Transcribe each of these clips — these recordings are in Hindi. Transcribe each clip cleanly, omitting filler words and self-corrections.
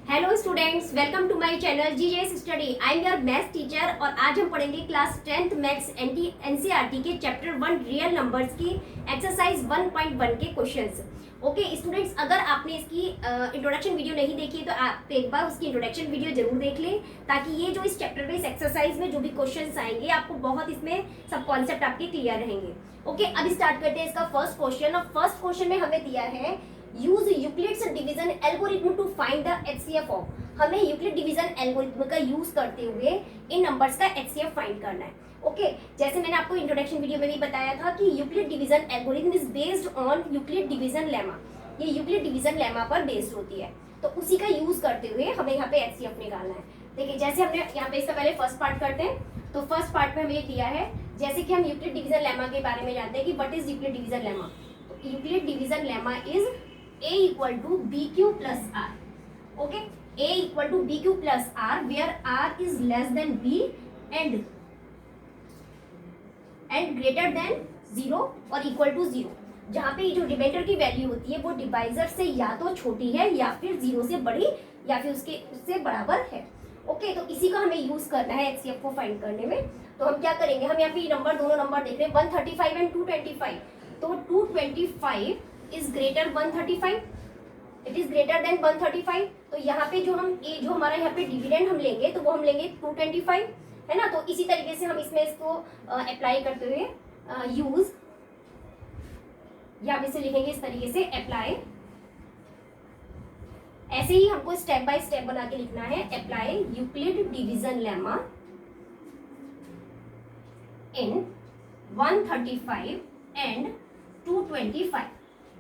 Hello students, welcome to my channel GJS study. I am your maths teacher और आज हम पढ़ेंगे क्लास 10th मैथ्स एनसीईआरटी के चैप्टर 1 रियल नंबर्स की एक्सरसाइज 1.1 के क्वेश्चंस। ओके स्टूडेंट्स, अगर आपने इसकी इंट्रोडक्शन वीडियो नहीं देखी तो आप एक बार उसकी इंट्रोडक्शन वीडियो जरूर देख लें, ताकि ये जो इस चैप्टर में इस एक्सरसाइज में जो भी क्वेश्चंस आएंगे आपको बहुत इसमें सब कॉन्सेप्ट आपके क्लियर रहेंगे। ओके, अब स्टार्ट करते हैं इसका फर्स्ट क्वेश्चन। और फर्स्ट क्वेश्चन में हमें दिया है use Euclid's division algorithm to find the HCF of. हमें यूक्लिड डिवीजन एल्गोरिथम का यूज करते हुए इन नंबर्स का एचसीएफ फाइंड करना है। ओके, जैसे मैंने आपको इंट्रोडक्शन वीडियो में भी बताया था कि Euclid division algorithm is based on Euclid division lemma. ये यूक्लिड डिवीजन लेमा पर बेस्ड होती है, तो उसी का यूज करते हुए हमें यहाँ पे एचसीएफ निकालना है। देखिए, जैसे हमने यहाँ पे इसका पहले फर्स्ट पार्ट करते हैं, तो फर्स्ट पार्ट में हमें दिया है, जैसे कि हम यूक्लिड डिवीजन लेमा के बारे में जानते हैं कि what is Euclid division lemma. तो Euclid division lemma is A equal to BQ plus R. Okay, A equal to BQ plus R, where R is less than B and greater than 0 और equal to 0। जहाँ पे जो रिमाइंडर की वैल्यू होती है वो डिवाइजर से या तो छोटी है या फिर 0 से बड़ी या फिर उससे बराबर है। ओके, तो इसी का हमें यूज करना है एचसीएफ को फाइंड करने में। तो हम क्या करेंगे, हम यहाँ पे दोनों नंबर देख रहे हैं 135 एंड 225। तो 225 is greater 135, it is greater then 135। तो यहाँ पे जो हमारा यहाँ पे डिविडेंड हम लेंगे तो वो हम लेंगे 225, है ना। तो इसी तरीके से हम इसमें इसको अप्लाई करते हुए यूज, यहाँ पे से लिखेंगे इस तरीके से अप्लाई। ऐसे ही हमको स्टेप बाय स्टेप बना के लिखना है। Apply Euclid division lemma in 135 and 225।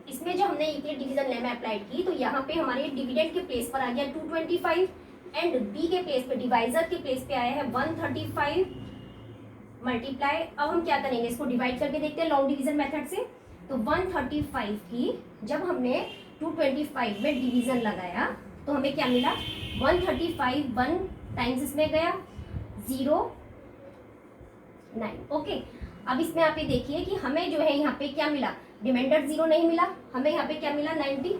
इसमें जो हमने यूक्लिड डिवीजन लेमा अप्लाई की, तो यहाँ पे हमारे डिविडेंड के प्लेस पर आ गया 225 एंड बी के प्लेस पे, डिवाइजर के प्लेस पे आया है 135 मल्टीप्लाई। अब हम क्या करेंगे, इसको डिवाइड करके देखते हैं लॉन्ग डिवीजन मेथड से। तो 135 की जब हमने 225 में डिवीजन लगाया तो हमें क्या मिला, 135 1 टाइम्स इसमें गया 0 9। ओके, अब इसमें आप ये देखिए कि हमें जो है यहाँ पे क्या मिला, रिमाइंडर 0 नहीं मिला, हमें यहाँ पे क्या मिला 90,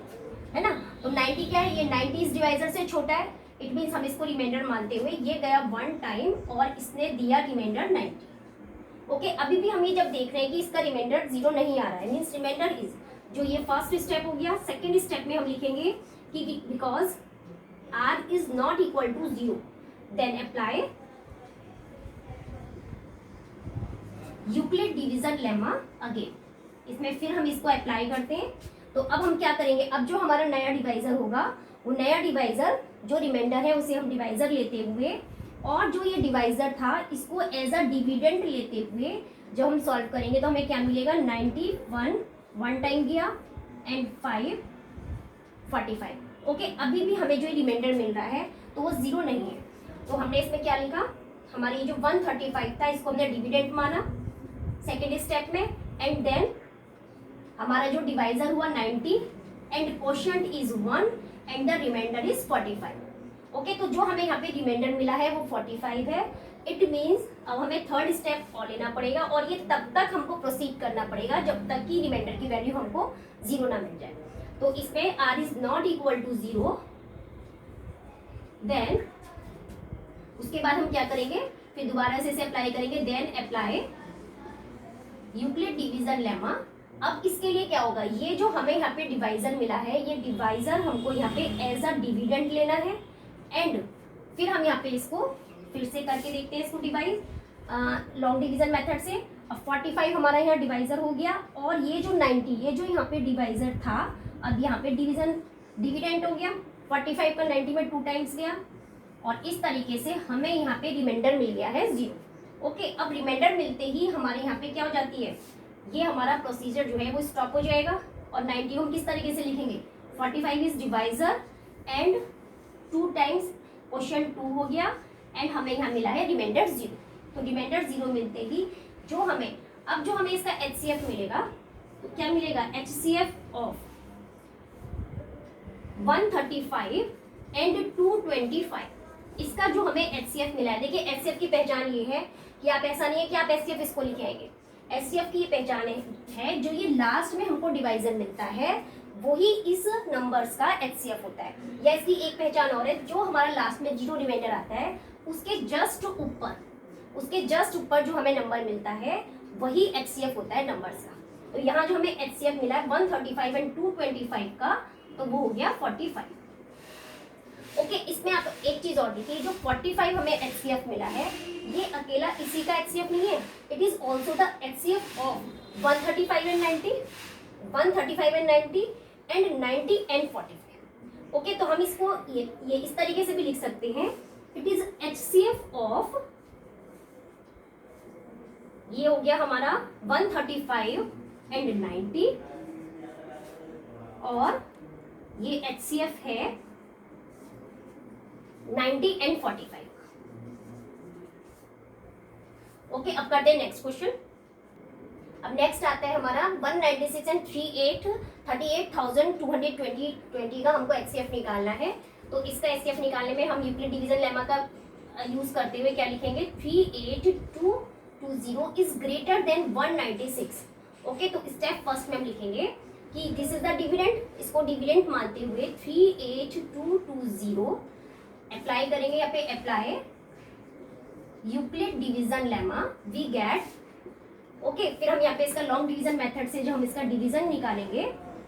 है ना। तो 90 क्या है, ये 90 इस डिवाइजर से छोटा है, इट मीन्स हम इसको रिमाइंडर मानते हुए ये गया 1 टाइम और इसने दिया रिमाइंडर 90। ओके, अभी भी हम ये जब देख रहे हैं कि इसका रिमाइंडर 0 नहीं आ रहा है, मीन्स रिमाइंडर इज, जो ये फर्स्ट स्टेप हो गया। सेकेंड स्टेप में हम लिखेंगे कि because r is not equal to 0, then apply Euclid division lemma again. इसमें फिर हम इसको अप्लाई करते हैं। तो अब हम क्या करेंगे, अब जो हमारा नया डिवाइजर होगा, वो नया डिवाइजर जो रिमाइंडर है उसे हम डिवाइजर लेते हुए, और जो ये डिवाइजर था इसको एज अ डिविडेंड लेते हुए जब हम सॉल्व करेंगे तो हमें क्या मिलेगा, 91 1 टाइम गया एंड 5 45। ओके, अभी भी हमें जो रिमाइंडर मिल रहा है तो वो 0 नहीं है। तो हमने इसमें क्या लिखा, हमारी जो 135 था इसको हमने डिविडेंड माना सेकेंड स्टेप में, एंड देन हमारा जो डिवाइजर हुआ 90 and quotient is 1 and the remainder is 45। Okay, तो जो हमें यहाँ पे रिमाइंडर मिला है वो 45 है। इट मीन्स अब हमें थर्ड स्टेप और लेना पड़ेगा, और ये तब तक हमको प्रोसीड करना पड़ेगा जब तक कि रिमाइंडर की वैल्यू हमको 0 ना मिल जाए। तो इसमें r is not equal to 0, then उसके बाद हम क्या करेंगे, फिर दोबारा से इसे अप्लाई करेंगे, then apply Euclid division lemma. अब इसके लिए क्या होगा, ये जो हमें यहाँ पे डिवाइजर मिला है, ये डिवाइजर हमको यहाँ पे एज अ डिविडेंड लेना है, एंड फिर हम यहाँ पे इसको फिर से करके देखते हैं, इसको डिवाइड लॉन्ग डिवीजन मेथड से। अब 45 हमारा यहाँ डिवाइजर हो गया, और ये जो 90, ये जो यहाँ पे डिवाइजर था, अब यहाँ पे डिविडेंड हो गया। 45 का 90 में 2 टाइम्स गया, और इस तरीके से हमें यहाँ पे रिमाइंडर मिल गया है 0। ओके, अब रिमाइंडर मिलते ही हमारे यहाँ पे क्या हो जाती है, ये हमारा प्रोसीजर जो है वो स्टॉप हो जाएगा। और 90 हम किस तरीके से लिखेंगे, 45 is divisor and 2 times quotient 2 हो गया, एंड हमें यहाँ मिला है रिमाइंडर 0। तो रिमाइंडर 0 मिलते ही जो हमें इसका एचसीएफ मिलेगा, तो क्या मिलेगा, एचसीएफ ऑफ 135 एंड 225। इसका जो हमें एचसीएफ मिला है, देखिए एचसीएफ की पहचान ये है कि आप, ऐसा नहीं है कि आप एचसीएफ इसको लिखे आएंगे, एचसीएफ की ये पहचान है जो ये लास्ट में हमको डिवाइजर मिलता है वही इस नंबर्स का एचसीएफ होता है। या इसकी एक पहचान और है, जो हमारा लास्ट में जीरो रिमाइंडर आता है उसके जस्ट ऊपर जो हमें नंबर मिलता है वही एचसीएफ होता है नंबर्स का। तो यहाँ जो हमें एचसीएफ मिला है 135 एंड 225 का, तो वो हो गया 45। ओके, इसमें आप एक चीज और देखिए, जो 45 हमें एचसीएफ मिला है ये अकेला इसी का एचसीएफ नहीं है, it is also the HCF of 135 and 90 and 90 and 45। Okay, तो हम इसको ये इस तरीके से भी लिख सकते हैं, इट इज एचसीएफ ऑफ, ये हो गया हमारा 135 एंड 90 और ये एचसीएफ है 90 एंड 45। ओके, अब करते हैं नेक्स्ट क्वेश्चन। अब नेक्स्ट आता है हमारा 196 एंड 38,220 का हमको एचसीएफ निकालना है। तो इसका एचसीएफ निकालने में हम यूक्लिड डिवीजन लेमा का यूज करते हुए क्या लिखेंगे, 38220 इज ग्रेटर देन 196। ओके, तो स्टेप फर्स्ट में हम लिखेंगे कि दिस इज द डिविडेंड, इसको डिविडेंड मानते हुए 38220 अप्लाई करेंगे, यहाँ पे apply Euclid division lemma we get. Okay, फिर हम यहाँ पे इसका लॉन्ग डिवीजन मेथड से जो हम इसका डिवीजन निकालेंगे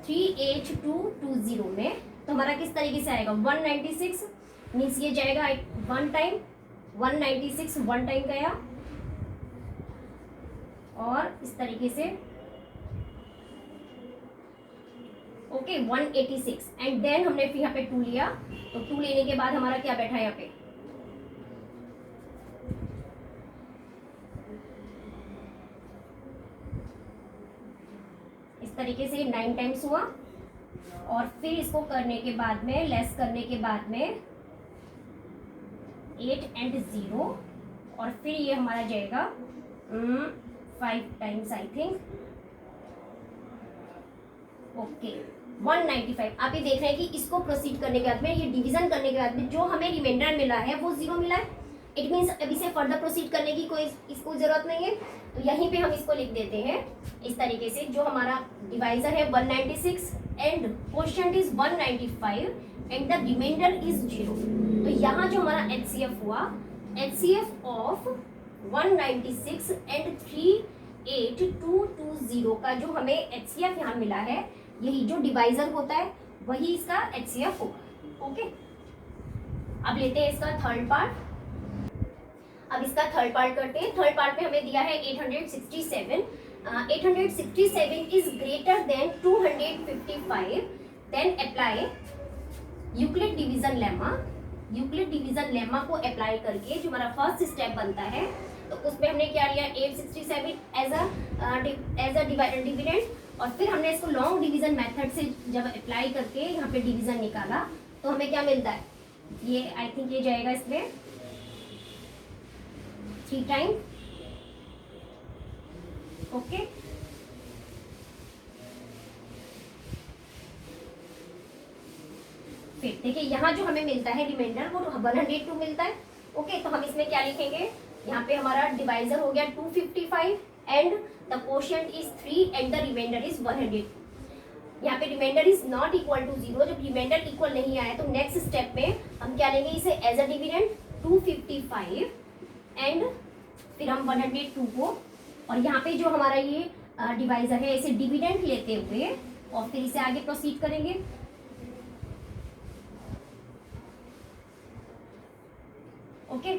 38220 में, तो हमारा किस तरीके से आएगा, 196 मीन्स ये जाएगा वन टाइम, 196 वन टाइम गया और इस तरीके से ओके 186 एंड देन हमने फिर यहाँ पे 2 लिया, तो 2 लेने के बाद हमारा क्या बैठा यहाँ पे, इस तरीके से 9 टाइम्स हुआ और फिर इसको करने के बाद में लेस करने के बाद में 8 एंड 0 और फिर ये हमारा जाएगा 5 टाइम्स आई थिंक। ओके 195। आप ये देख रहे हैं कि इसको प्रोसीड करने के बाद में, ये डिवीजन करने के बाद में जो हमें रिमाइंडर मिला है वो 0 मिला है। इट मीन्स अब इसे फर्दर प्रोसीड करने की कोई इसको जरूरत नहीं है, तो यहीं पे हम इसको लिख देते हैं इस तरीके से, जो हमारा डिवाइजर है 196 and quotient is 195 and the remainder is 0। तो यहाँ जो हमारा एचसीएफ हुआ, एचसीएफ ऑफ 196 एंड 38220 का जो हमें एचसीएफ यहाँ मिला है, यही जो डिवाइजर होता है वही इसका एचसीएफ होगा। ओके, अब लेते हैं इसका थर्ड पार्ट। अब इसका थर्ड पार्ट करते हैं। थर्ड पार्ट में हमें दिया है 867 is greater than 255, then apply Euclid division lemma. Euclid division lemma को अप्लाई करके जो हमारा फर्स्ट स्टेप बनता है, तो उसमें हमने क्या लिया, 867 एज अ डिविडेंड और फिर हमने इसको लॉन्ग डिवीजन मेथड से जब अप्लाई करके यहाँ पे डिवीजन निकाला, तो हमें क्या मिलता है, ये आई थिंक ये जाएगा इसमें 3 टाइम। ओके, फिर देखिए यहाँ जो हमें मिलता है रिमाइंडर वो 102 मिलता है। ओके, तो हम इसमें क्या लिखेंगे, यहाँ पे हमारा डिवाइजर हो गया 255 and the quotient is 3 and the remainder is 102। यहाँ पे remainder is not equal to 0, जब रिमाइंडर इक्वल नहीं आया तो नेक्स्ट स्टेप में हम क्या लेंगे, इसे एज अ डिविडेंड 255 एंड फिर हम 102 को, और यहाँ पे जो हमारा ये डिवाइजर है इसे डिविडेंड लेते हुए और फिर इसे आगे प्रोसीड करेंगे। ओके,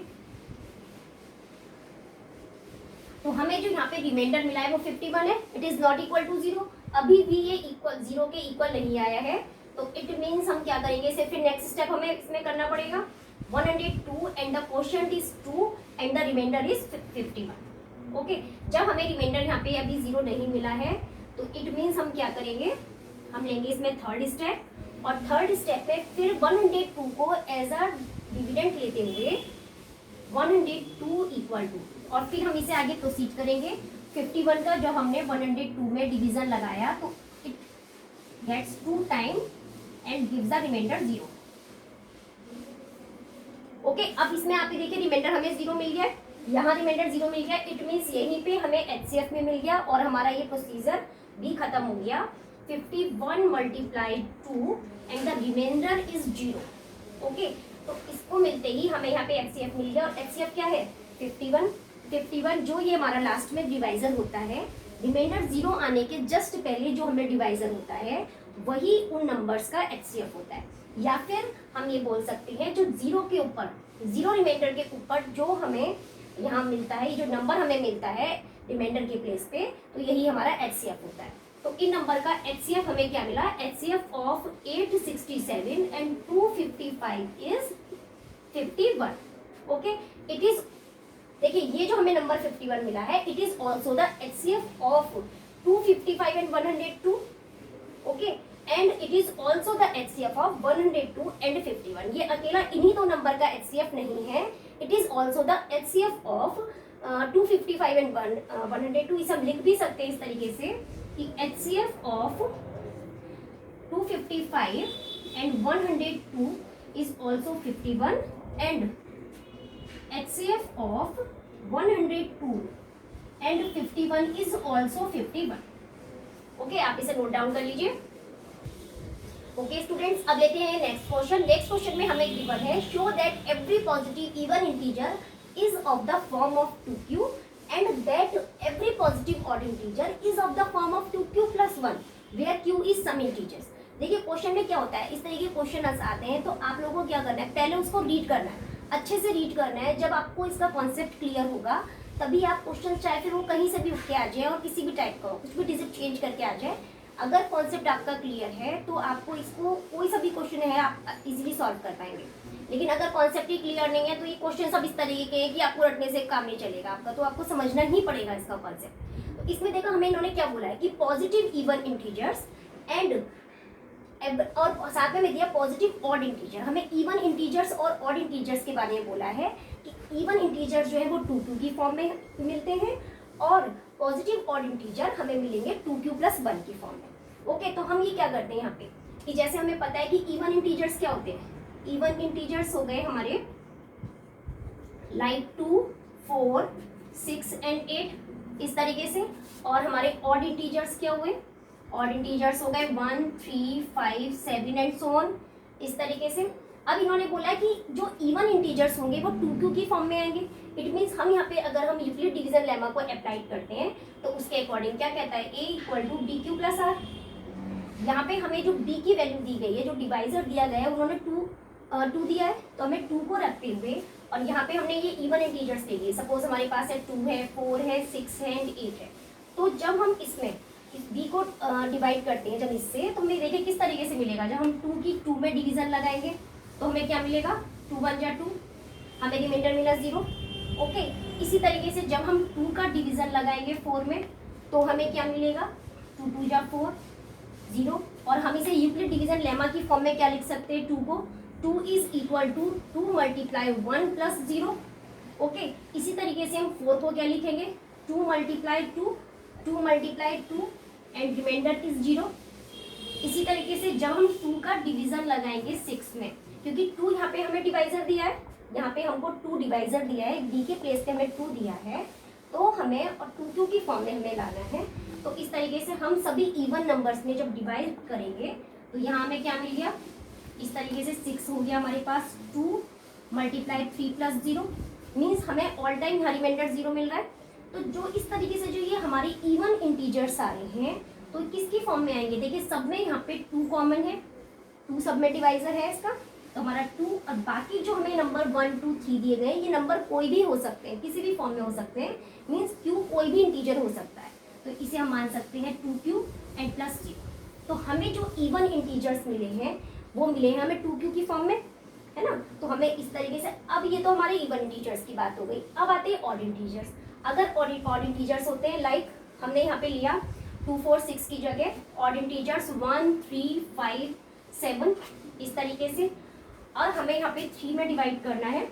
तो हमें जो यहाँ पे रिमाइंडर मिला है वो 51 है, it is not equal to 0। अभी भी ये इक्वल 0 के इक्वल नहीं आया है, तो इट मीन्स हम क्या करेंगे, इसे फिर नेक्स्ट स्टेप हमें इसमें करना पड़ेगा 102 and the quotient is 2 and the remainder is 51। Okay, जब हमें रिमाइंडर यहाँ पे अभी 0 नहीं मिला है, तो इट मीन्स हम क्या करेंगे, हम लेंगे इसमें थर्ड स्टेप और थर्ड स्टेप पे फिर 102 को एज अ डिविडेंड लेते हुए 102 इक्वल टू, और फिर हम इसे आगे प्रोसीड करेंगे 51 का जो हमने 102 में डिवीजन लगाया, तो it gets 2 time and gives the remainder 0। Okay, अब इसमें आप देखिए रिमाइंडर हमें 0 मिल गया, यहाँ रिमाइंडर 0 मिल गया, इट मीन्स यहीं पे हमें एचसीएफ में मिल गया और हमारा ये प्रोसीजर भी खत्म हो गया। 51 multiply 2 and the remainder is 0. Okay, तो इसको मिलते ही हमें यहाँ पे HCF मिल गया. और HCF क्या है? 51 जो ये हमारा लास्ट में डिवाइजर होता है, रिमाइंडर 0 आने के जस्ट पहले जो हमें डिवाइजर होता है वही उन नंबर्स का HCF होता है. या फिर हम ये बोल सकते हैं जो 0 के ऊपर, 0 रिमाइंडर के ऊपर जो हमें यहाँ मिलता है, ये जो नंबर हमें मिलता है रिमाइंडर के प्लेस पे, तो यही हमारा HCF होता है. तो इन नंबर का HCF हमें क्या मिला? HCF of 867 and 255 is 51. Okay, it is, देखिए ये जो हमें नंबर 51 मिला है, it is also the HCF of 255 and 102. Okay, and it is also the HCF of 102 and 51. ये अकेला इन्हीं दो नंबर का HCF नहीं है, it is also the HCF of 255 and 102. इसे हम लिख भी सकते हैं इस तरीके से कि HCF of 255 and 102 is also 51 and HCF of 102 and 51 is also 51. Okay, आप इसे नोट डाउन कर लीजिए. ओके स्टूडेंट्स, अब लेते हैं नेक्स्ट क्वेश्चन. नेक्स्ट क्वेश्चन में हमें गिवन है show that every positive even integer is of the form of 2q and that every positive odd integer is of the form of 2q plus 1 where q is some integers. देखिए क्वेश्चन में क्या होता है, इस तरीके के क्वेश्चन आते हैं तो आप लोगों को क्या करना है, पहले उसको रीड करना है, अच्छे से रीड करना है. जब आपको इसका कॉन्सेप्ट क्लियर होगा तभी आप क्वेश्चन, चाहे फिर वो कहीं से भी उठ के आ जाए और किसी भी टाइप का हो, कुछ भी डिजिट चेंज करके आ जाए, अगर कॉन्सेप्ट आपका क्लियर है तो आपको इसको कोई सा भी क्वेश्चन है आप इजीली सॉल्व कर पाएंगे. लेकिन अगर कॉन्सेप्ट ही क्लियर नहीं है तो ये क्वेश्चन सब इस तरीके के हैं कि आपको रटने से काम नहीं चलेगा आपका, तो आपको समझना ही पड़ेगा इसका कॉन्सेप्ट. तो इसमें देखो हमें इन्होंने क्या बोला है कि पॉजिटिव इवन इंटीजर्स एंड और साथ में दिया पॉजिटिव ऑड इंटीजर. हमें इवन इंटीजर्स और ऑड इंटीजर्स के बारे में बोला है कि इवन इंटीजर्स जो है वो 2 की फॉर्म में मिलते हैं और पॉजिटिव ऑड इंटीजर हमें मिलेंगे 2q प्लस 1 की फॉर्म में. ओके, तो हम ये क्या करते हैं यहाँ पे कि जैसे हमें पता है कि इवन इंटीजर्स क्या होते हैं, इवन इंटीजर्स हो गए हमारे लाइक 2, 4, 6 एंड 8 इस तरीके से. और हमारे ऑड इंटीजर्स क्या हुए, ऑड इंटीजर्स हो गए 1, 3, 5, 7 एंड सो ऑन इस तरीके से. अब इन्होंने बोला कि जो इवन इंटीजर्स होंगे वो 2q की फॉर्म में आएंगे. इट मीन्स हम यहाँ पे अगर हम यूक्लिड डिवीजन लेमा को अप्लाई करते हैं तो उसके अकॉर्डिंग क्या कहता है, a equal to bq plus r. यहाँ पे हमें जो b की वैल्यू दी गई है, जो डिवाइजर दिया गया है उन्होंने 2 दिया है, तो हमें 2 को रखते हुए और यहाँ पे हमने ये इवन इंटीजर्स दे दिए. सपोज हमारे पास है 2 है, 4 है, 6 है एंड 8 है. तो जब हम इसमें इस b को डिवाइड करते हैं जब इससे, तो हमें देखिए किस तरीके से मिलेगा. जब हम 2 की 2 में डिवीजन लगाएंगे तो हमें क्या मिलेगा, 2 1 जा 2, हमें रिमाइंडर मिला 0. ओके, इसी तरीके से जब हम 2 का डिवीजन लगाएंगे 4 में तो हमें क्या मिलेगा, 2 2 जा 4, 0. और हम इसे यूक्लिड डिवीजन लेमा की फॉर्म में क्या लिख सकते हैं, 2 को 2 is equal to 2 multiply 1 plus 0. Okay, इसी तरीके से हम 4 को क्या लिखेंगे, 2 multiply 2, 2 multiply 2 and remainder is 0. इसी तरीके से जब हम 2 का डिवीजन लगाएंगे 6 में, क्योंकि 2 यहाँ पे हमें डिवाइजर दिया है, यहाँ पे हमको 2 डिवाइजर दिया है, d के प्लेस पे हमें 2 दिया है, तो हमें और 2q की फॉर्म में हमें लाना है. तो इस तरीके से हम सभी इवन नंबर्स में जब डिवाइड करेंगे तो यहाँ हमें क्या मिल गया, इस तरीके से 6 हो गया हमारे पास, 2 मल्टीप्लाई 3 प्लस 0 मीन्स हमें ऑल टाइम यहाँ रिमाइंडर 0 मिल रहा है. तो जो इस तरीके से जो ये हमारी इवन इंटीजर्स आ रहे हैं तो किसकी फॉर्म में आएंगे, देखिए सब में यहाँ पे 2 कॉमन है, 2 सब में डिवाइजर है इसका, तो हमारा 2 और बाकी जो हमें नंबर 1 2 3 दिए गए ये नंबर कोई भी हो सकते हैं, किसी भी फॉर्म में हो सकते हैं. मीन्स q कोई भी इंटीजर हो सकता है, तो इसे हम मान सकते हैं 2q एंड प्लस 0. तो हमें जो इवन इंटीजर्स मिले हैं वो मिले हैं हमें 2q की फॉर्म में, है ना. तो हमें इस तरीके से, अब ये तो हमारे इवन इंटीजर्स की बात हो गई. अब आते हैं ऑड इंटीजर्स. अगर ऑड इंटीजर्स होते हैं लाइक हमने यहाँ पे लिया 2 4 6 की जगह ऑड इंटीजर्स 1 3 5 7 इस तरीके से, और हमें यहाँ पे 3 में डिवाइड करना है.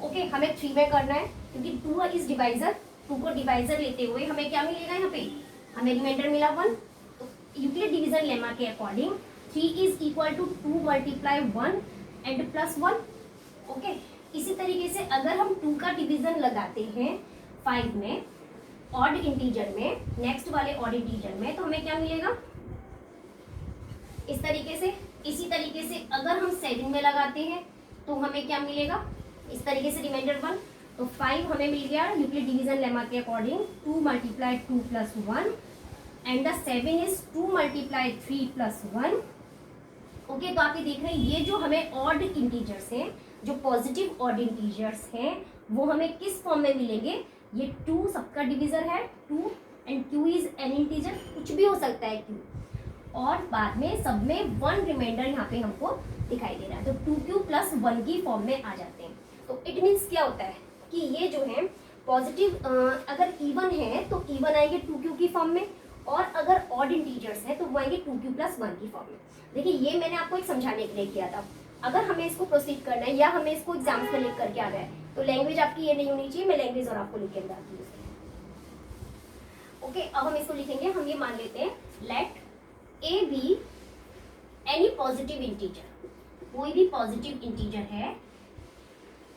ओके, हमें 3 में करना है क्योंकि 2 इज डिवाइजर. 2 को डिवाइजर लेते हुए हमें क्या मिलेगा, यहाँ पे हमें रिमाइंडर मिला 1. तो यूक्लिड डिवीजन लेमा के according 3 is equal to 2 multiply 1 and plus 1. Okay, इसी तरीके से अगर हम 2 का डिवीजन लगाते हैं 5 में ऑड इंटीजर में, नेक्स्ट वाले ऑड इंटीजर में, तो हमें क्या मिलेगा इस तरीके से। इसी तरीके से अगर हम 7 में लगाते हैं तो हमें क्या मिलेगा इस तरीके से रिमाइंडर 1। तो 5 हमें मिल गया यूक्लिड डिवीजन लेमा के according 2 × 2 + 1 and the 7 is 2 × 3 + 1। Okay, तो आप ये देख रहे हैं ये जो हमें ऑड इंटीजर्स हैं, जो पॉजिटिव ऑड इंटीजर्स हैं, वो हमें किस फॉर्म में मिलेंगे। ये 2 सबका डिविजर है 2 and q is an integer, कुछ भी हो सकता है q, और बाद में सब में 1 रिमाइंडर यहाँ पे हमको दिखाई दे रहा है, तो 2q + 1 की फॉर्म में आ जाते हैं। तो इट मीन्स क्या होता है कि ये जो है पॉजिटिव अगर इवन है तो इवन आएंगे 2q की फॉर्म में, और अगर ऑड इंटीजर्स है तो वो आएंगे 2q + 1 की फॉर्म में। देखिए ये मैंने आपको एक समझाने के लिए किया था। अगर हमें इसको प्रोसीड करना है या हमें इसको एग्जाम्स में लिख करके आ रहा है तो लैंग्वेज आपकी ये नहीं होनी चाहिए, मैं लैंग्वेज और आपको लिख के बताती हूँ। ओके, अब हम इसको लिखेंगे, हम ये मान लेते हैं let a be any positive integer, कोई भी पॉजिटिव इंटीजर है,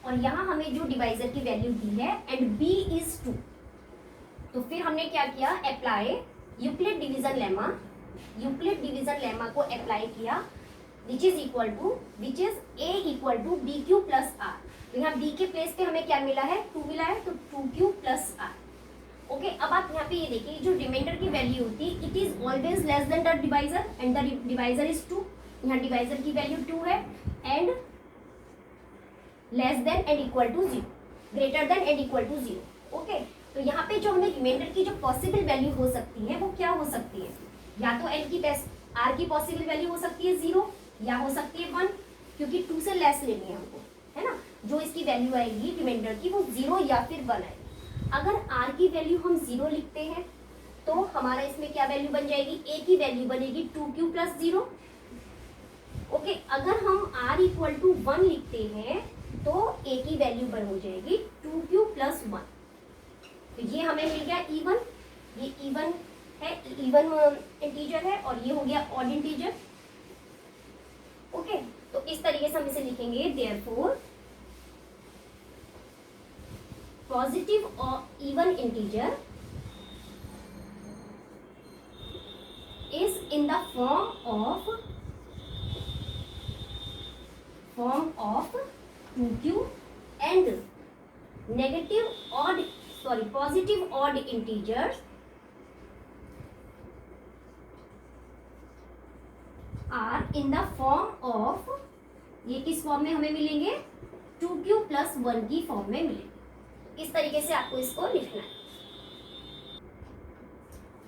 और यहाँ हमें जो डिवाइजर की वैल्यू दी है एंड b इज 2। तो फिर हमने क्या किया, apply Euclid division lemma, Euclid division lemma को अप्लाई किया which is a = bq + r। तो यहाँ b के प्लेस पे हमें क्या मिला है 2 मिला है, तो 2q + r। ओके, अब आप यहाँ पे ये देखिए जो रिमाइंडर की वैल्यू होती है it is always less than the divisor and the divisor is 2। यहाँ डिवाइजर की वैल्यू 2 है and less than and equal to 0, greater than and equal to 0। Okay, तो यहाँ पे जो हमें रिमाइंडर की जो पॉसिबल वैल्यू हो सकती है वो क्या हो सकती है, या तो n की बेस्ट r की पॉसिबल वैल्यू हो सकती है 0 या हो सकती है 1, क्योंकि 2 से लेस लेनी है हमको, है ना। जो इसकी वैल्यू आएगी रिमाइंडर की वो 0 या फिर 1 आएगी। अगर r की वैल्यू हम 0 लिखते हैं तो हमारा इसमें क्या वैल्यू बन जाएगी, a की वैल्यू बनेगी 2q + 0। ओके, अगर हम r = 1 लिखते हैं तो a की वैल्यू बन हो जाएगी 2q + 1। तो ये हमें मिल गया इवन, ये इवन है, इवन इंटीजर है, और ये हो गया ऑड इंटीजर। ओके, तो इस तरीके से हम इसे लिखेंगे देयरफॉर पॉजिटिव और even integer is in the form of 2q and positive odd integers are in the form of, ये किस फॉर्म में हमें मिलेंगे 2q + 1 की फॉर्म में मिलेंगे। इस तरीके से आपको इसको लिखना है।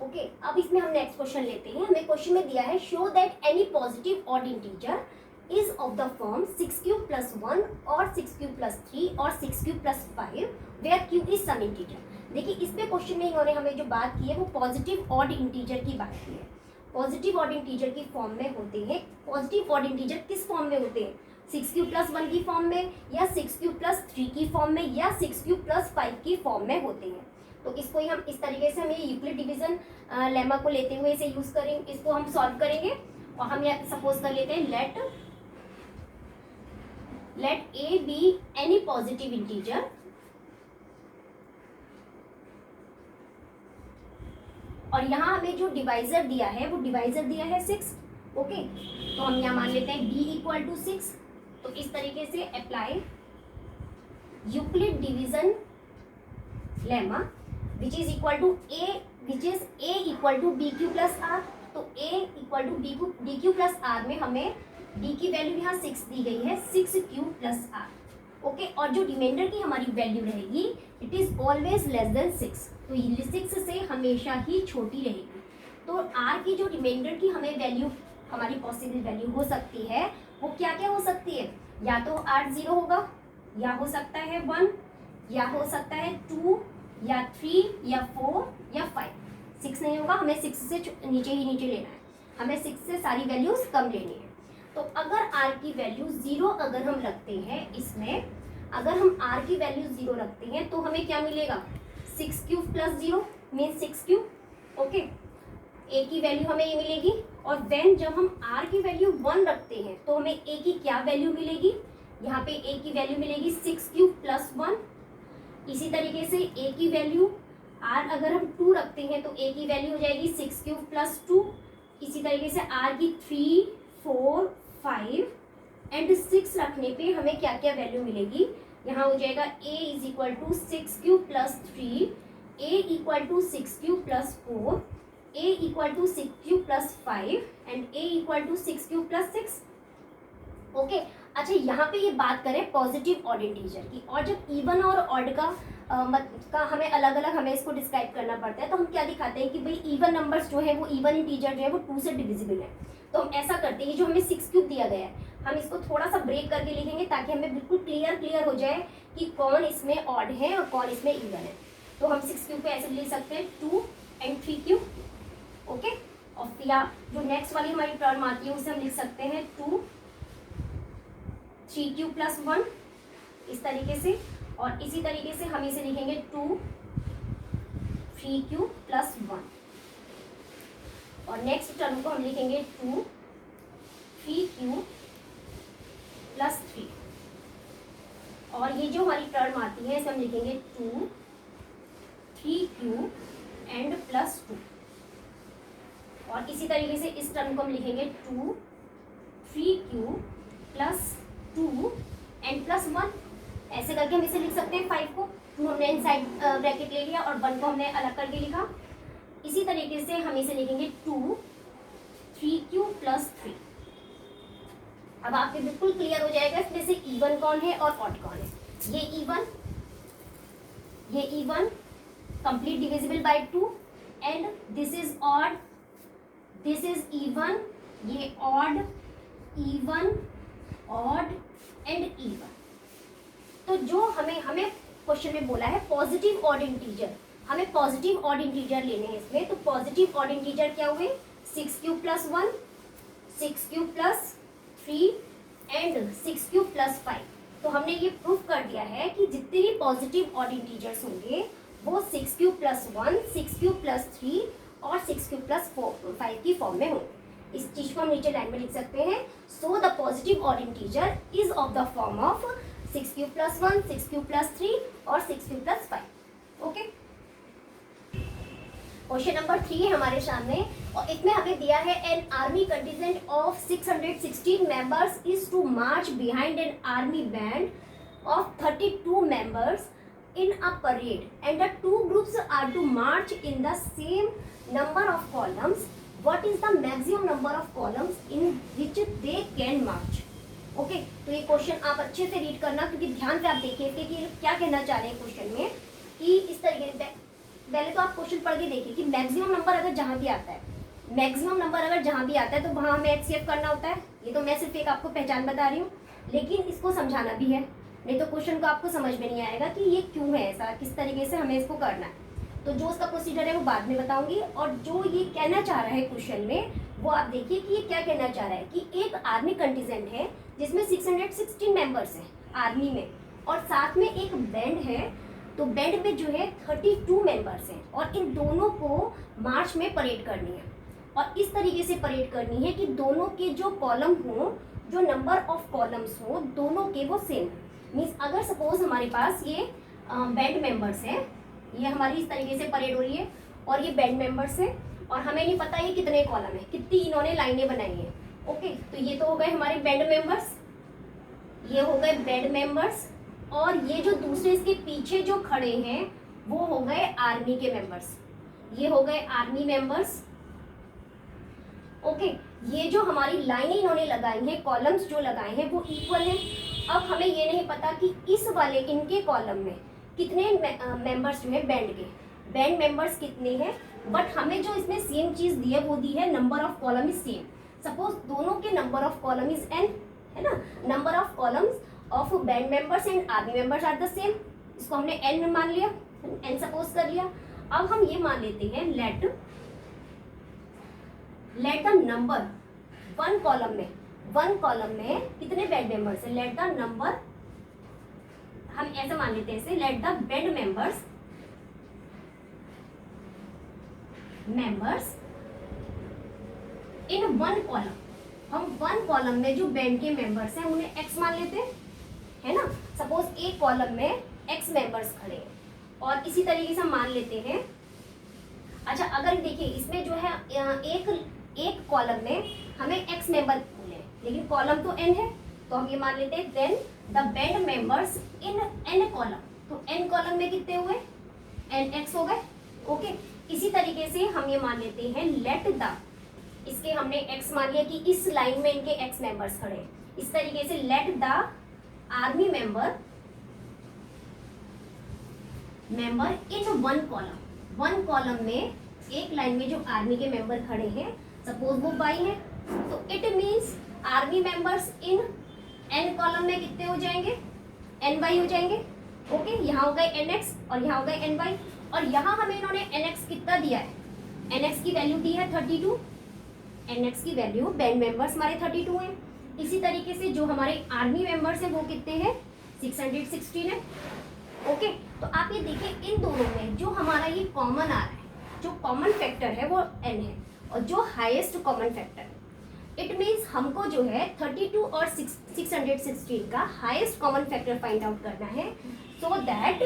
ओके, अब इसमें हम नेक्स्ट क्वेश्चन लेते हैं। हमें क्वेश्चन में दिया है show that any positive odd integer is of the form 6q + 1 और 6q + 3 और 6q + 5 where q is some integer। देखिए इसमें क्वेश्चन में इन्होंने हमें जो बात की है वो पॉजिटिव ऑड इंटीजर की बात की है। पॉजिटिव ऑड इंटीजर की फॉर्म में होते हैं, पॉजिटिव ऑड इंटीजर किस फॉर्म में होते हैं, 6q + 1 की फॉर्म में, या 6q + 3 की फॉर्म में, या 6q + 5 की फॉर्म में होते हैं। तो इसको ही हम इस तरीके से हमें यूक्लिड डिवीजन लेमा को लेते हुए इसे यूज करेंगे, इसको हम सॉल्व करेंगे। और हम यहाँ सपोज कर लेते हैं let a be any positive integer और यहाँ हमें जो डिवाइजर दिया है वो डिवाइजर दिया है 6। ओके, तो हम यहाँ मान लेते हैं b = 6। तो इस तरीके से apply Euclid division lemma which is a = bq + r। तो a = dq + r में हमें d की वैल्यू यहाँ 6 दी गई है, 6q + r। ओके, और जो रिमाइंडर की हमारी वैल्यू रहेगी it is always less then 6, तो ये 6 से हमेशा ही छोटी रहेगी। तो r की जो रिमाइंडर की हमें वैल्यू, हमारी पॉसिबल वैल्यू हो सकती है वो क्या क्या हो सकती है, या तो r 0 होगा, या हो सकता है 1, या हो सकता है 2, या 3, या 4, या 5। 6 नहीं होगा, हमें 6 से नीचे ही नीचे लेना है, हमें 6 से सारी वैल्यूज कम लेनी है। तो अगर r की वैल्यू 0 अगर हम रखते हैं इसमें, अगर हम r की वैल्यू 0 रखते हैं तो हमें क्या मिलेगा, 6q + 0 mean 6q। Okay, a की वैल्यू हमें ये मिलेगी, और व्हेन जब हम r की वैल्यू 1 रखते हैं तो हमें a की क्या वैल्यू मिलेगी, यहाँ पे a की वैल्यू मिलेगी 6 क्यूब प्लस 1। इसी तरीके से a की वैल्यू r अगर हम 2 रखते हैं तो a की वैल्यू हो जाएगी 6 क्यूब प्लस 2। इसी तरीके से r की 3, 4, 5 एंड 6 रखने पे हमें क्या क्या वैल्यू मिलेगी। यहाँ हो जाएगा a is equal to 6 cube plus 3, a equal to 6 cube plus 4, a equal to 6 cube plus 5 and a equal to 6 cube plus 6। Okay, अच्छा यहाँ पे ये बात करें पॉजिटिव ऑड इंटीजर की, और जब इवन और ऑड का हमें अलग अलग हमें इसको डिस्क्राइब करना पड़ता है, तो हम क्या दिखाते हैं कि भाई इवन नंबर्स जो है वो इवन इंटीजर जो है वो 2 से डिविजिबल है। तो हम ऐसा करते हैं, जो हमें 6 क्यूब दिया गया है हम इसको थोड़ा सा ब्रेक करके लिखेंगे ताकि हमें बिल्कुल क्लियर हो जाए कि कौन इसमें ऑड है और कौन इसमें इवन है। तो हम 6 क्यूब पे ऐसे लिख सकते हैं 2 एंड 3 क्यूब। ओके, और या जो नेक्स्ट वाली हमारी टर्म आती है उसे हम लिख सकते हैं 2 3 क्यूब प्लस 1 इस तरीके से, और इसी तरीके से हम इसे लिखेंगे 2 3 क्यूब प्लस 1, और नेक्स्ट टर्म को हम लिखेंगे 2 3 क्यूब प्लस 3, और ये जो हमारी टर्म आती है इसे हम लिखेंगे 2 3 क्यूब एंड प्लस 2, और इसी तरीके से इस टर्म को हम लिखेंगे 2 3 क्यूब प्लस 2 एंड प्लस 1। ऐसे करके हम इसे लिख सकते हैं 5 को, 2 हमने इनसाइड ब्रैकेट ले लिया और 1 को हमने अलग करके लिखा। इसी तरीके से हम इसे लिखेंगे 2 3 क्यूब प्लस 3। अब आपके बिल्कुल क्लियर हो जाएगा इसमें से इवन कौन है और ऑड कौन है। ये even complete divisible by 2 and this is odd, this is even, ये odd, even, odd and even. तो जो हमें क्वेश्चन में बोला है पॉजिटिव ऑड इंटीजर, हमें पॉजिटिव ऑड इंटीजर लेने हैं इसमें। तो पॉजिटिव ऑड इंटीजर क्या हुए 6 cube plus 1, 6 cube plus 3 and 6 cube plus 5। तो हमने ये प्रूफ कर दिया है कि जितने भी पॉजिटिव ऑड इंटीजर्स होंगे वो 6 क्यूब प्लस 1, 6 क्यूब प्लस 3 और 6 क्यूब प्लस 5 की फॉर्म में होंगे। इस चीज को हम नीचे लाइन में लिख सकते हैं। So the positive odd integer is of the form of 6 cube plus 1, 6 cube plus 3 और 6 cube plus 5। Okay, question number 3 है हमारे सामने, और इसमें हमें दिया है an army contingent of 616 members is to march behind an army band of 32 members in a parade and the two groups are to march in the same number of columns. What is the maximum number of columns in which they can march? Okay, तो ये क्वेश्चन आप अच्छे से रीड करना, क्योंकि ध्यान से आप देखिए कि क्या कहना चाह रहे हैं क्वेश्चन में। कि इस तरीके से पहले तो आप क्वेश्चन पढ़ के देखिए कि मैक्सिमम नंबर अगर जहाँ भी आता है, मैक्सिमम नंबर अगर जहाँ भी आता है तो वहाँ हमें एचसीएफ करना होता है। ये तो मैं सिर्फ एक आपको पहचान बता रही हूँ, लेकिन इसको समझाना भी है, नहीं तो क्वेश्चन को आपको समझ में नहीं आएगा कि ये क्यों है ऐसा, किस तरीके से हमें इसको करना है। तो जो उसका प्रोसीजर है वो बाद में बताऊंगी, और जो ये कहना चाह रहा है क्वेश्चन में वो आप देखिए कि ये क्या कहना चाह रहा है कि एक आर्मी कंटिजेंट है जिसमें 616 मेंबर्स हैं आर्मी में, और साथ में एक बैंड है, तो बैंड में जो है 32 मेंबर्स हैं, और इन दोनों को मार्च में परेड करनी है। और इस तरीके से परेड करनी है कि दोनों के जो कॉलम हो, जो नंबर ऑफ कॉलम्स हो, दोनों के वो सेम। मीन्स अगर सपोज हमारे पास ये बैंड मेंबर्स हैं, ये हमारी इस तरीके से परेड हो रही है और ये बैंड मेंबर्स हैं, और हमें नहीं पता ये कितने कॉलम है, कितनी इन्होंने लाइनें बनाई हैं। ओके, तो ये तो हो गए हमारे बैंड मेंबर्स, ये हो गए बैंड मेंबर्स, और ये जो दूसरे इसके पीछे जो खड़े हैं वो हो गए आर्मी के मेंबर्स, ये हो गए आर्मी मेंबर्स। ओके, ये जो हमारी लाइनें इन्होंने लगाई हैं, कॉलम्स जो लगाए हैं वो इक्वल हैं। अब हमें ये नहीं पता कि इस वाले इनके कॉलम में कितने मेंबर्स जो है बैंड मेंबर्स कितने हैं, बट हमें जो इसमें सेम चीज़ दी है वो दी है number of column is same. Suppose दोनों के number of column is n, है ना, number of columns of band members and army members are the same. इसको हमने n मान लिया, n सपोज कर लिया। अब हम ये मान लेते हैं let the number one column में कितने बैंड मेंबर्स है, लेट द नंबर, हम ऐसे मान लेते हैं, let the band members in one column. हम वन कॉलम में जो बैंड के मेंबर्स हैं उन्हें x मान लेते हैं, है ना। सपोज एक कॉलम में x मेंबर्स खड़े हैं और इसी तरीके से हम मान लेते हैं। अच्छा, अगर देखिए इसमें जो है एक कॉलम में हमें x मेंबर मिले, लेकिन कॉलम तो n है, तो हम ये मान लेते हैं then the band members in n column. तो n कॉलम में कितने हुए, nx हो गए। ओके, इसी तरीके से हम ये मान लेते हैं लेट द, इसके हमने x मान लिया कि इस लाइन में इनके x मेंबर्स खड़े हैं। इस तरीके से let the army member in one column में, एक लाइन में जो आर्मी के मेंबर खड़े हैं, सपोज वो बाई है, तो it means army members in n column में कितने हो जाएंगे, n बाई हो जाएंगे। ओके, यहाँ हो गए nx और यहाँ हो गए n बाई, और यहाँ हमें इन्होंने nx कितना दिया है, nx की वैल्यू दी है 32, nx की वैल्यू बैंड मेंबर्स हमारे 32 हैं। इसी तरीके से जो हमारे आर्मी मेंबर्स हैं वो कितने हैं, 616 है। ओके, तो आप ये देखिए इन दोनों में जो हमारा ये कॉमन आ रहा है, जो कॉमन फैक्टर है वो n है, और जो हाईएस्ट कॉमन फैक्टर है, इट मींस हमको जो है 32 और 616 का highest common factor find out करना है, so that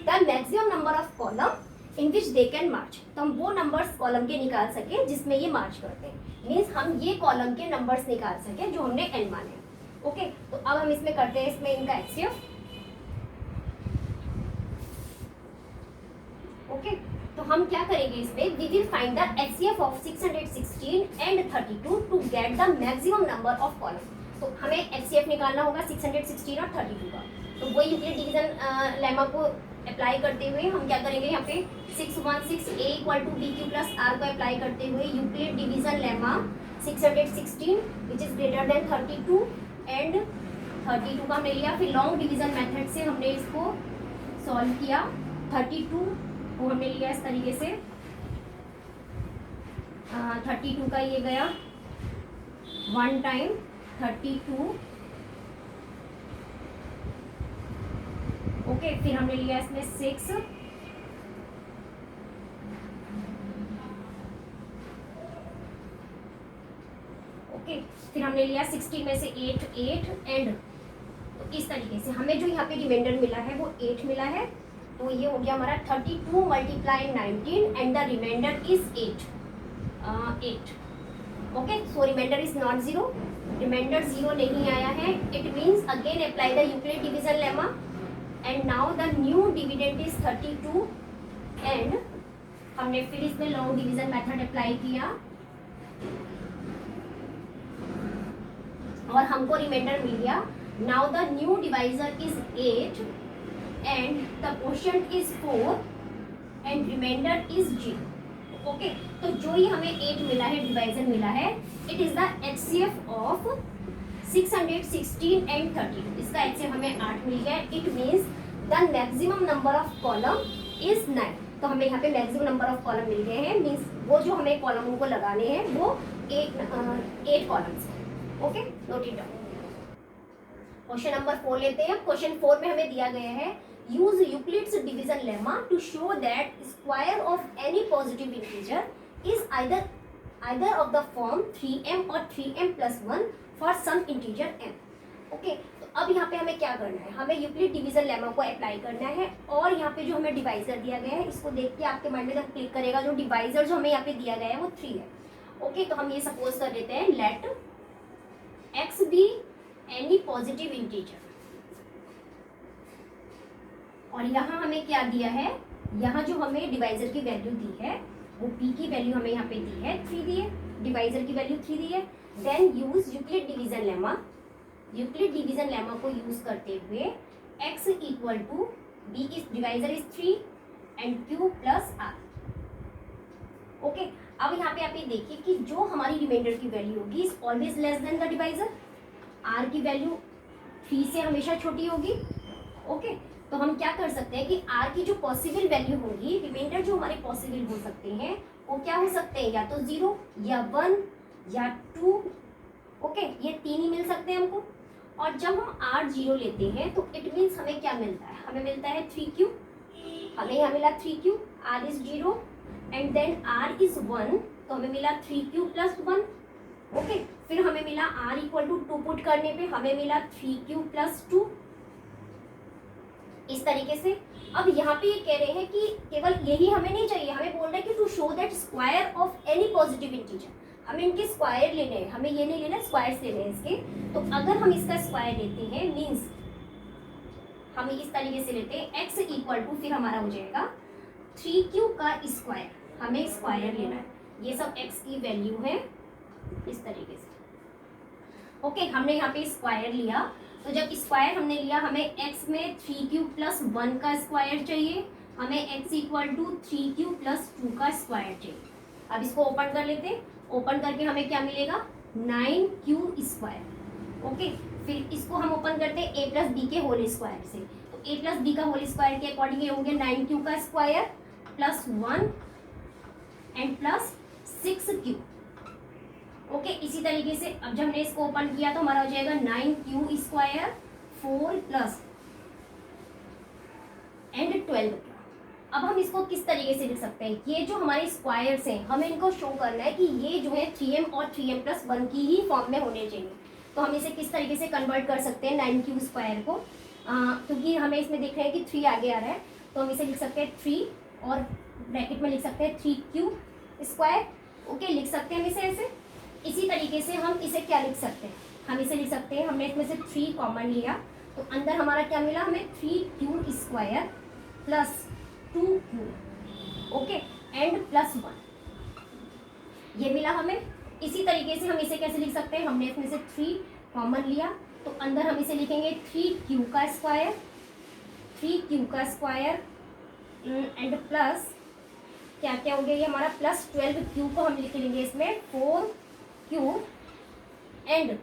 the maximum number of column in which they can march. तो हम वो नंबर्स कॉलम के निकाल सके जिसमें ये मार्च करते हैं, मीन्स हम ये कॉलम के नंबर्स निकाल सके जो हमने n माने। ओके, तो अब हम इसमें करते हैं इसमें इनका HCF। ओके, तो हम क्या करेंगे इसमें, we will find the HCF of 616 and 32 to get the maximum number of column. तो हमें HCF निकालना होगा 616 और 32 का। तो वही यूक्लिड डिवीजन लेमा को अप्लाई करते हुए हम क्या करेंगे, यहाँ पे 616 a equal to b q plus r को अप्लाई करते हुए Euclid division lemma 616 which is greater than 32 and 32 का हमने लिया। फिर लॉन्ग डिवीजन मेथड से हमने इसको सॉल्व किया, 32 को हमने लिया इस तरीके से, 32 का ये गया 1 टाइम 32। ओके, फिर हमने लिया इसमें 6, ओके, फिर हमने लिया 16 में से 8 एंड, तो इस तरीके से हमें जो यहाँ पे रिमाइंडर मिला है वो 8 मिला है। तो ये हो गया हमारा 32 multiply 19 and the remainder is 8। Okay, so remainder is not 0, remainder 0 नहीं आया है। It means again apply the Euclid division lemma and now the new dividend is 32 and हमने फिर इसमें लॉन्ग डिवीजन मेथड अप्लाई किया और हमको रिमाइंडर मिल गया। Now the new divisor is 8 and the quotient is 4 and remainder is 0। Okay, तो जो ही हमें 8 मिला है, डिवाइजर मिला है, it is the HCF of 616 and 32। इसका HCF हमें 8 मिल गया। It means the maximum number of column is 9। तो हमें यहाँ पे मैक्सिमम नंबर ऑफ कॉलम मिल गए हैं, मीन्स वो जो हमें कॉलम उनको लगाने हैं वो 8 कॉलम्स हैं। Okay, note it down. Question number 4 लेते हैं। क्वेश्चन 4 में हमें दिया गया है use Euclid's division lemma to show that square of any positive integer is either of the form 3m or 3m plus 1 for some integer m। Okay, तो अब यहाँ पे हमें क्या करना है, हमें यूक्लिड डिवीजन लेमा को अप्लाई करना है और यहाँ पे जो हमें डिवाइजर दिया गया है इसको देख के आपके माइंड में जब क्लिक करेगा, जो डिवाइजर जो हमें यहाँ पे दिया गया है वो 3 है। ओके, तो हम ये सपोज कर लेते हैं let x be any positive integer, और यहाँ हमें क्या दिया है, यहाँ जो हमें डिवाइजर की वैल्यू दी है वो p की वैल्यू हमें यहाँ पे दी है 3 दी है, डिवाइजर की वैल्यू 3 दी है। Then use Euclid division lemma, Euclid division lemma को यूज करते हुए x equal to b is divisor is 3 and q plus r। Okay, अब यहाँ पे आप ये देखिए कि जो हमारी रिमाइंडर की वैल्यू होगी is always less than the divisor, r की वैल्यू 3 से हमेशा छोटी होगी। ओके, तो हम क्या कर सकते हैं कि r की जो पॉसिबल वैल्यू होगी, रिमाइंडर जो हमारे पॉसिबल हो सकते हैं वो क्या हो सकते हैं, या तो 0 या 1 या 2। ओके, ये 3 ही मिल सकते हैं हमको। और जब हम r 0 लेते हैं तो इट मीन्स हमें क्या मिलता है, हमें मिलता है 3q, हमें यहाँ मिला 3q, r is 0 and then r is 1, तो हमें मिला 3q प्लस 1। ओके, फिर हमें मिला r इक्वल टू 2 पुट करने पे हमें मिला 3q प्लस 2। इस तरीके से। अब यहाँ पे ये कह रहे हैं कि केवल यही हमें नहीं चाहिए, हमें बोल रहे हैं कि to show that square of any positive integer, हमें इनके स्क्वायर लेने हैं, हमें ये नहीं लेना स्क्वायर्स लेने हैं इसके। तो अगर हम इसका स्क्वायर लेते हैं मीन्स हम इस तरीके से लेते हैं x इक्वल टू, फिर हमारा हो जाएगा 3q का स्क्वायर, हमें स्क्वायर लेना है, ये सब x की वैल्यू है इस तरीके से। ओके, हमने यहाँ पे स्क्वायर लिया, तो जब स्क्वायर हमने लिया हमें x में 3q प्लस 1 का स्क्वायर चाहिए, हमें x equal to 3q plus 2 का स्क्वायर चाहिए। अब इसको ओपन कर लेते हैं, ओपन करके हमें क्या मिलेगा 9q स्क्वायर। ओके, फिर इसको हम ओपन करते हैं a प्लस बी के होल स्क्वायर से, तो a प्लस बी का होल स्क्वायर के अकॉर्डिंग ये होंगे 9q का square plus 1 and plus 6q। Okay, इसी तरीके से अब जब हमने इसको ओपन किया तो हमारा हो जाएगा 9q स्क्वायर 4 प्लस एंड 12। अब हम इसको किस तरीके से लिख सकते हैं, ये जो हमारे स्क्वायर्स हैं हमें इनको शो करना है कि ये जो है 3m और 3m प्लस 1 की ही फॉर्म में होने चाहिए। तो हम इसे किस तरीके से कन्वर्ट कर सकते हैं 9q स्क्वायर को, क्योंकि हमें इसमें देख रहे हैं कि 3 आगे आ रहा है, तो हम इसे लिख सकते हैं 3 और ब्रैकेट में लिख सकते हैं 3q स्क्वायर। ओके, लिख सकते हैं हम इसे ऐसे। इसी तरीके से हम इसे क्या लिख सकते हैं, हम इसे लिख सकते हैं, हमने इसमें से 3 कॉमन लिया तो अंदर हमारा क्या मिला, हमें 3q square plus 2q, okay, and plus 1 ये मिला हमें। इसी तरीके से हम इसे कैसे लिख सकते हैं, हमने इसमें से 3 कॉमन लिया तो अंदर हम इसे लिखेंगे 3q का स्क्वायर, 3q का स्क्वायर एंड प्लस क्या क्या हो गया ये हमारा प्लस 12q को हम लिख लेंगे इसमें 4q एंड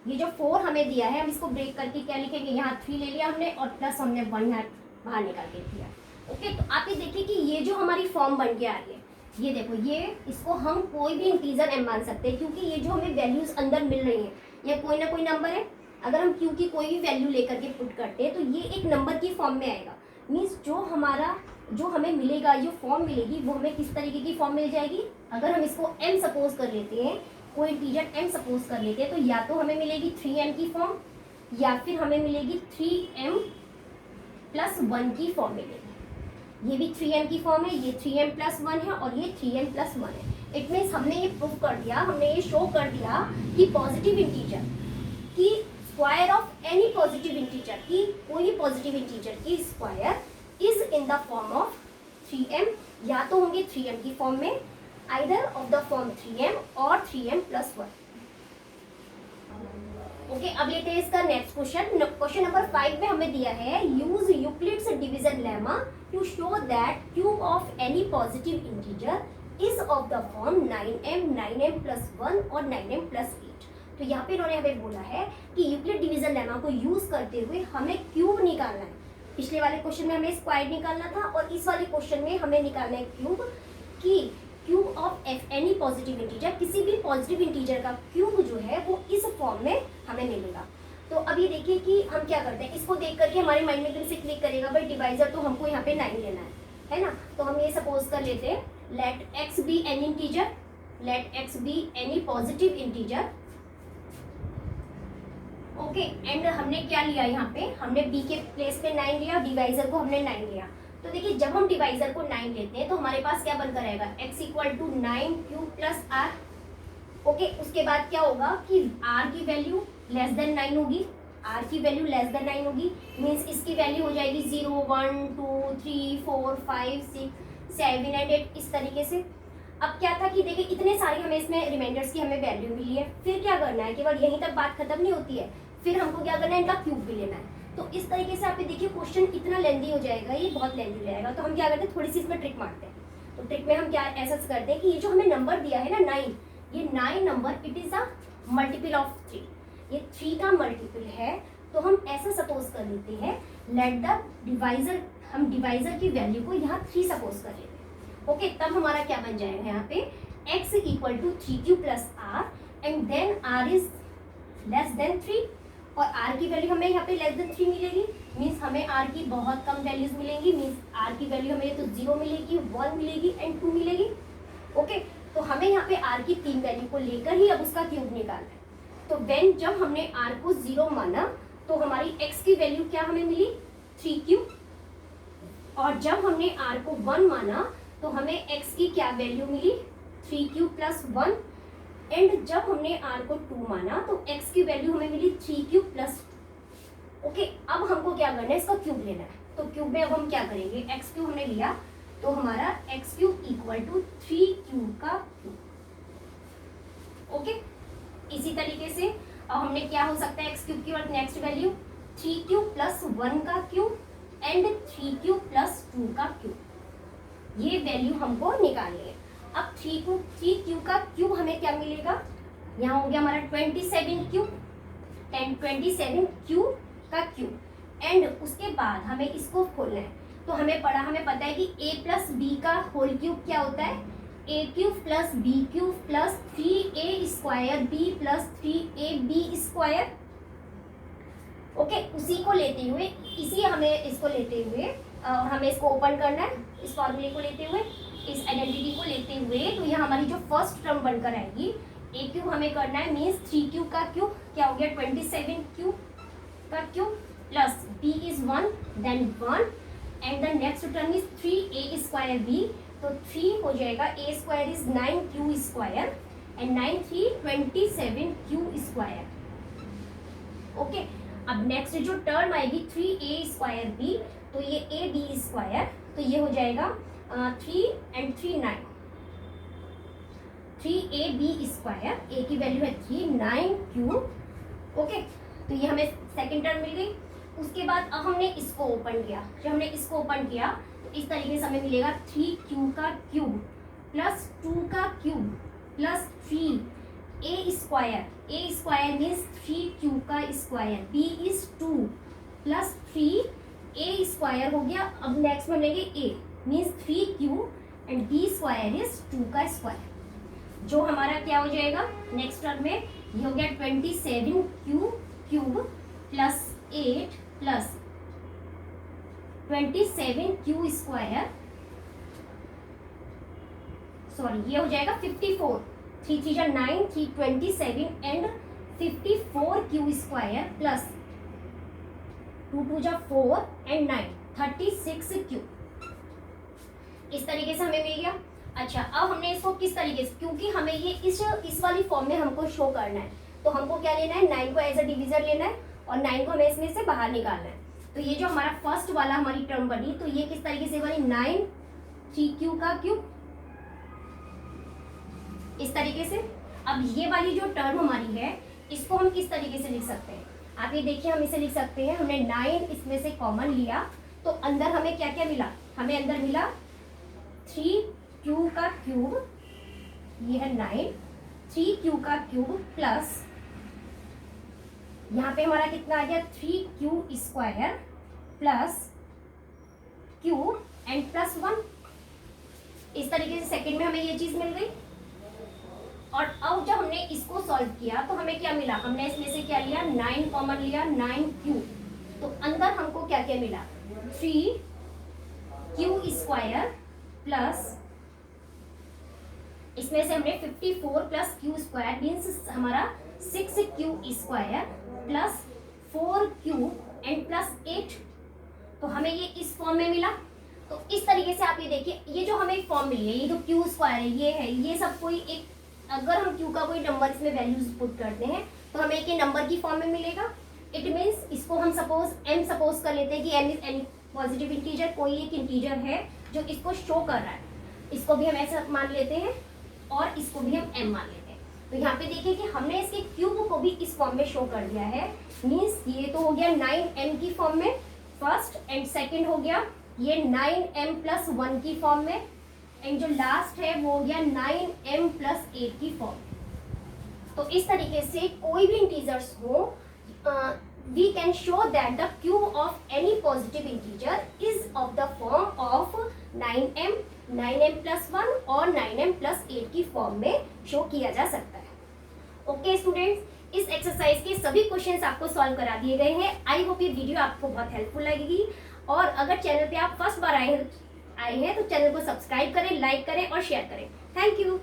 ये जो 4 हमें दिया है हम इसको ब्रेक करके क्या लिखेंगे, यहाँ 3 ले लिया हमने और प्लस हमने 1 यहाँ बाहर निकाल के दिया। ओके, तो आप ये देखिए कि ये जो हमारी फॉर्म बन के आ रही है, ये देखो, ये इसको हम कोई भी इंटीजर m मान सकते हैं क्योंकि ये जो हमें वैल्यूज अंदर मिल रही हैं ये कोई ना कोई नंबर है। अगर हम q की कोई भी वैल्यू लेकर के पुट करते हैं तो ये एक नंबर की फॉर्म में आएगा। मीन्स जो हमें मिलेगा, जो फॉर्म मिलेगी वो हमें किस तरीके की फॉर्म मिल जाएगी। अगर हम इसको m सपोज कर लेते हैं, कोई इंटीजर m सपोज कर लेते हैं, तो या तो हमें मिलेगी 3m की फॉर्म या फिर हमें मिलेगी 3m प्लस 1 की फॉर्म मिलेगी। ये भी 3m की फॉर्म है, ये 3m प्लस 1 है और ये 3m प्लस 1 है। इट मीन्स हमने ये प्रूव कर दिया, हमने ये शो कर दिया कि पॉजिटिव इंटीजर की square of any positive integer की कोई भी पॉजिटिव इंटीजर की square is in the form of 3m, या तो होंगे 3m की फॉर्म में, either of the form 3m और 3m प्लस 1। ओके, अब लेते हैं इसका नेक्स्ट क्वेश्चन। क्वेश्चन नंबर 5 में हमें दिया है use Euclid's division lemma to show that cube of any positive integer is of the form 9m 9m plus 1 और 9m प्लस 8। तो यहाँ पे इन्होंने हमें बोला है कि यूक्लिड डिवीजन लेमा को यूज करते हुए हमें क्यूब निकालना है। पिछले वाले क्वेश्चन में हमें स्क्वायर निकालना था और इस वाले क्वेश्चन में हमें निकालना है क्यूब की cube of any positive integer, किसी भी पॉजिटिव इंटीजर का क्यूब जो है वो इस फॉर्म में हमें मिलेगा। तो अब ये देखिए कि हम क्या करते हैं, इसको देख करके हमारे माइंड में एकदम से क्लिक करेगा भाई डिवाइजर तो हमको यहाँ पे 9 लेना है ना। तो हम ये सपोज कर लेते हैं let x be any integer, let x be any positive integer. Okay, and हमने क्या लिया यहाँ पे, हमने b के प्लेस पे 9 लिया, डिवाइजर को हमने 9 लिया। तो देखिए जब हम डिवाइजर को 9 लेते हैं तो हमारे पास क्या बनकर रहेगा, x equal to 9q plus r। Okay, उसके बाद क्या होगा कि r की वैल्यू लेस देन 9 होगी, r की वैल्यू लेस देन 9 होगी, मीन्स इसकी वैल्यू हो जाएगी 0 1 2 3 4 5 6 7 एंड 8 इस तरीके से। अब क्या था कि देखिए इतने सारे हमें इसमें रिमाइंडर्स की हमें वैल्यू मिली है, फिर क्या करना है, केवल यहीं तक बात खत्म नहीं होती है, फिर हमको क्या करना है, इनका क्यूब भी लेना है। तो इस तरीके से आप देखिए क्वेश्चन इतना लेंदी हो जाएगा, ये बहुत लेंदी हो जाएगा। तो हम क्या करते हैं, थोड़ी सी इसमें ट्रिक मारते हैं। तो ट्रिक में हम क्या ऐसा करते हैं कि ये जो हमें नंबर दिया है ना 9, ये 9 number it is a multiple of 3, ये 3 का मल्टीपल है। तो हम ऐसा सपोज कर लेते हैं लेट द डिवाइजर, हम डिवाइजर की वैल्यू को यहाँ 3 सपोज कर लेते हैं। ओके, तब हमारा क्या बन जाएगा यहाँ पे x equal to 3q plus r and then r is less than 3 और r की वैल्यू हमें यहाँ पे लेस देन 3 मिलेगी। मीन्स हमें r की बहुत कम वैल्यूज मिलेंगी, मीन्स r की वैल्यू हमें तो 0 मिलेगी, 1 मिलेगी एंड 2 मिलेगी। ओके, तो हमें यहाँ पे r की 3 वैल्यू को लेकर ही अब उसका क्यूब निकालना है। तो व्हेन जब हमने r को 0 माना तो हमारी x की वैल्यू क्या हमें मिली 3q, और जब हमने r को 1 माना तो हमें x की क्या value milli 3q plus 1, and जब हमने r को 2 माना तो x की वैल्यू हमें मिली 3q प्लस 2। ओके, अब हमको क्या करना है, इसका क्यूब लेना है। तो क्यूब में अब हम क्या करेंगे, एक्स क्यूब हमने लिया तो हमारा x cube equal to 3q का क्यूब। ओके, इसी तरीके से अब हमने क्या हो सकता है, एक्स क्यूब की नेक्स्ट वैल्यू 3q प्लस 1 का क्यूब एंड 3q प्लस 2 का क्यूब। ये वैल्यू हमको निकालनी है। अब 3q का क्यूब हमें क्या मिलेगा, यहाँ हो गया हमारा 27q, 27q का क्यूब, एंड उसके बाद हमें इसको खोलना है। तो हमें पता है कि a प्लस बी का होल क्यूब क्या होता है, a cube plus b cube plus 3a square b plus 3ab square. Okay, उसी को लेते हुए हमें इसको लेते हुए हमें इसको ओपन करना है, इस फॉर्मूले को लेते हुए, इस आइडेंटिटी को लेते हुए। तो यहाँ हमारी जो फर्स्ट टर्म बनकर आएगी, a क्यूब हमें करना है मीन्स 3q का क्यूब क्या हो गया 27q का cube plus b is 1 then 1 and the next term is 3a square b, तो 3 हो जाएगा, a square is 9q square and 9 3 27q square। Okay, अब नेक्स्ट जो टर्म आएगी 3a स्क्वायर b, तो ये ab स्क्वायर, तो ये हो जाएगा 3 and 3 9, 3ab स्क्वायर, a की वैल्यू है 3 9q। ओके, तो ये हमें सेकेंड टर्म मिल गई। उसके बाद अब हमने इसको ओपन किया, जब हमने इसको ओपन किया तो इस तरीके से हमें मिलेगा 3q का क्यूब प्लस 2 का cube plus 3a square, a square means 3q का square, b is 2 plus 3a square हो गया। अब नेक्स्ट में लेंगे a means 3q and b square is 2 का स्क्वायर, जो हमारा क्या हो जाएगा नेक्स्ट टर्म में, ये हो गया 27q cube plus 8 plus 27q square, sorry ये हो जाएगा 54, 3 3 जा 9, 3 27 एंड 54q स्क्वायर प्लस 2 2 जा 4 एंड 9 36q। इस तरीके से हमें मिल गया। अच्छा, अब हमने इसको किस तरीके से, क्योंकि हमें ये इस वाली फॉर्म में हमको शो करना है, तो हमको क्या लेना है, 9 को एज अ डिविजर लेना है और 9 को हमें इसमें से बाहर निकालना है। तो ये जो हमारा फर्स्ट वाला हमारी टर्म बनी, तो ये किस तरीके से बनी 9 3q का क्यूब, इस तरीके से। अब ये वाली जो टर्म हमारी है, इसको हम किस तरीके से लिख सकते हैं, आप ये देखिए, हम इसे लिख सकते हैं, हमने 9 इसमें से कॉमन लिया तो अंदर हमें क्या क्या मिला, हमें अंदर मिला 3q का क्यूब, ये है 9, 3q का क्यूब प्लस यहाँ पे हमारा कितना आ गया 3q square plus q and plus 1। इस तरीके से सेकंड में हमें ये चीज मिल गई। और अब जब हमने इसको सॉल्व किया तो हमें क्या मिला, हमने इसमें से क्या लिया 9 कॉमन लिया, 9q, तो अंदर हमको क्या क्या मिला 3q स्क्वायर प्लस, इसमें से हमने 54 प्लस q स्क्वायर मीन्स हमारा 6q square plus 4q and plus 8, तो हमें ये इस फॉर्म में मिला। तो इस तरीके से आप ये देखिए, ये जो हमें फॉर्म मिली है, ये जो q स्क्वायर है, ये है, ये सब कोई एक, अगर हम q का कोई नंबर इसमें वैल्यूज पुट करते हैं तो हमें एक नंबर की फॉर्म में मिलेगा। इट मीन्स इसको हम सपोज कर लेते हैं कि m is any positive integer, कोई एक इंटीजर है जो इसको शो कर रहा है, इसको भी हम ऐसा मान लेते हैं और इसको भी हम m मान लेते हैं। तो यहाँ पे देखिए कि हमने इसके क्यूब को भी इस फॉर्म में शो कर दिया है, मीन्स ये तो हो गया 9m की फॉर्म में फर्स्ट, एंड सेकंड हो गया ये 9m प्लस 1 की फॉर्म में, एंड जो लास्ट है वो हो गया 9m प्लस 8 की फॉर्म। तो इस तरीके से कोई भी इंटीजर्स हो, we can show that the cube of any positive integer is of the form of 9m, 9m plus 1 और 9m plus 8 की फॉर्म में शो किया जा सकता है। ओके स्टूडेंट्स, इस एक्सरसाइज के सभी क्वेश्चंस आपको सॉल्व करा दिए गए हैं। आई होप ये वीडियो आपको बहुत हेल्पफुल लगेगी, और अगर चैनल पे आप फर्स्ट बार आए हैं तो चैनल को सब्सक्राइब करें, लाइक करें और शेयर करें। Thank you.